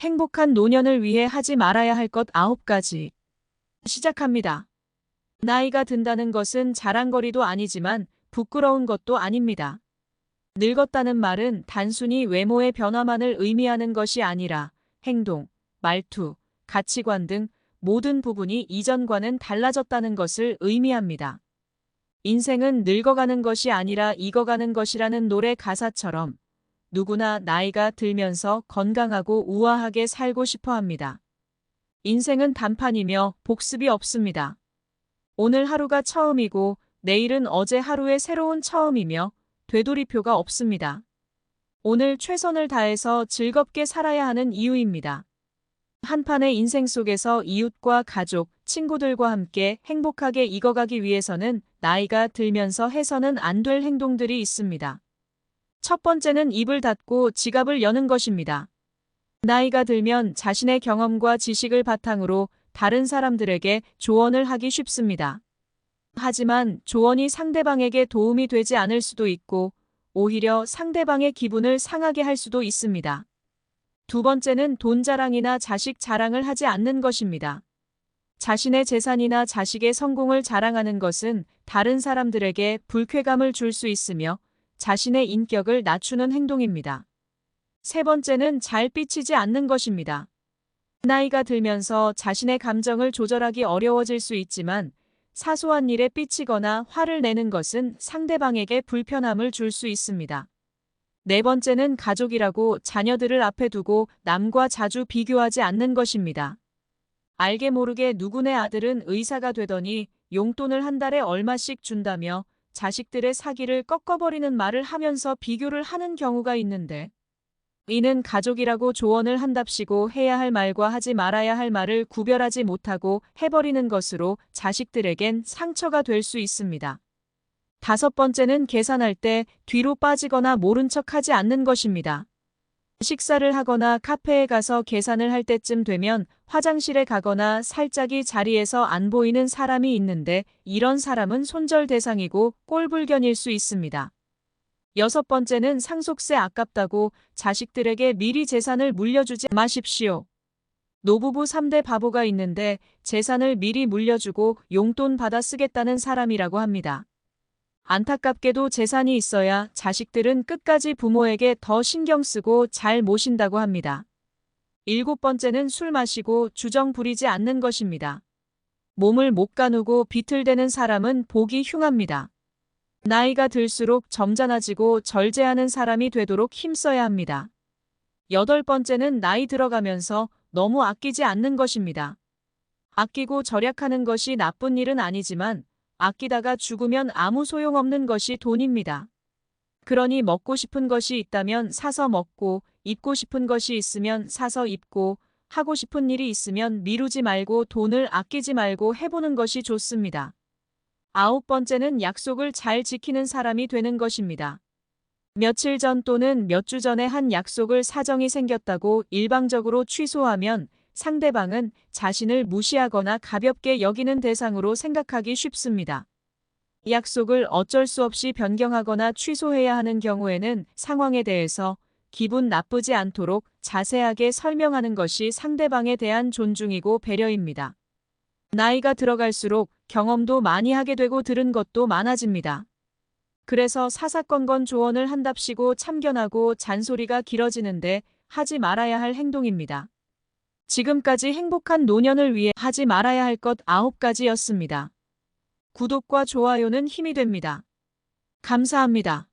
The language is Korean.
행복한 노년을 위해 하지 말아야 할 것 9가지. 시작합니다. 나이가 든다는 것은 자랑거리도 아니지만 부끄러운 것도 아닙니다. 늙었다는 말은 단순히 외모의 변화만을 의미하는 것이 아니라 행동, 말투, 가치관 등 모든 부분이 이전과는 달라졌다는 것을 의미합니다. 인생은 늙어가는 것이 아니라 익어가는 것이라는 노래 가사처럼 누구나 나이가 들면서 건강하고 우아하게 살고 싶어 합니다. 인생은 단판이며 복습이 없습니다. 오늘 하루가 처음이고 내일은 어제 하루의 새로운 처음이며 되돌이표가 없습니다. 오늘 최선을 다해서 즐겁게 살아야 하는 이유입니다. 한판의 인생 속에서 이웃과 가족, 친구들과 함께 행복하게 익어가기 위해서는 나이가 들면서 해서는 안 될 행동들이 있습니다. 첫 번째는 입을 닫고 지갑을 여는 것입니다. 나이가 들면 자신의 경험과 지식을 바탕으로 다른 사람들에게 조언을 하기 쉽습니다. 하지만 조언이 상대방에게 도움이 되지 않을 수도 있고 오히려 상대방의 기분을 상하게 할 수도 있습니다. 두 번째는 돈 자랑이나 자식 자랑을 하지 않는 것입니다. 자신의 재산이나 자식의 성공을 자랑하는 것은 다른 사람들에게 불쾌감을 줄 수 있으며 자신의 인격을 낮추는 행동입니다. 세 번째는 잘 삐치지 않는 것입니다. 나이가 들면서 자신의 감정을 조절하기 어려워질 수 있지만 사소한 일에 삐치거나 화를 내는 것은 상대방에게 불편함을 줄 수 있습니다. 네 번째는 가족이라고 자녀들을 앞에 두고 남과 자주 비교하지 않는 것입니다. 알게 모르게 누구네 아들은 의사가 되더니 용돈을 한 달에 얼마씩 준다며 자식들의 사기를 꺾어버리는 말을 하면서 비교를 하는 경우가 있는데 이는 가족이라고 조언을 한답시고 해야 할 말과 하지 말아야 할 말을 구별하지 못하고 해버리는 것으로 자식들에겐 상처가 될 수 있습니다. 다섯 번째는 계산할 때 뒤로 빠지거나 모른 척하지 않는 것입니다. 식사를 하거나 카페에 가서 계산을 할 때쯤 되면 화장실에 가거나 살짝이 자리에서 안 보이는 사람이 있는데 이런 사람은 손절 대상이고 꼴불견일 수 있습니다. 여섯 번째는 상속세 아깝다고 자식들에게 미리 재산을 물려주지 마십시오. 노부부 3대 바보가 있는데 재산을 미리 물려주고 용돈 받아 쓰겠다는 사람이라고 합니다. 안타깝게도 재산이 있어야 자식들은 끝까지 부모에게 더 신경 쓰고 잘 모신다고 합니다. 일곱 번째는 술 마시고 주정 부리지 않는 것입니다. 몸을 못 가누고 비틀대는 사람은 보기 흉합니다. 나이가 들수록 점잖아지고 절제하는 사람이 되도록 힘써야 합니다. 여덟 번째는 나이 들어가면서 너무 아끼지 않는 것입니다. 아끼고 절약하는 것이 나쁜 일은 아니지만 아끼다가 죽으면 아무 소용없는 것이 돈입니다. 그러니 먹고 싶은 것이 있다면 사서 먹고 입고 싶은 것이 있으면 사서 입고 하고 싶은 일이 있으면 미루지 말고 돈을 아끼지 말고 해보는 것이 좋습니다. 아홉 번째는 약속을 잘 지키는 사람이 되는 것입니다. 며칠 전 또는 몇 주 전에 한 약속을 사정이 생겼다고 일방적으로 취소하면 상대방은 자신을 무시하거나 가볍게 여기는 대상으로 생각하기 쉽습니다. 약속을 어쩔 수 없이 변경하거나 취소해야 하는 경우에는 상황에 대해서 기분 나쁘지 않도록 자세하게 설명하는 것이 상대방에 대한 존중이고 배려입니다. 나이가 들어갈수록 경험도 많이 하게 되고 들은 것도 많아집니다. 그래서 사사건건 조언을 한답시고 참견하고 잔소리가 길어지는데 하지 말아야 할 행동입니다. 지금까지 행복한 노년을 위해 하지 말아야 할 것 9가지였습니다. 구독과 좋아요는 힘이 됩니다. 감사합니다.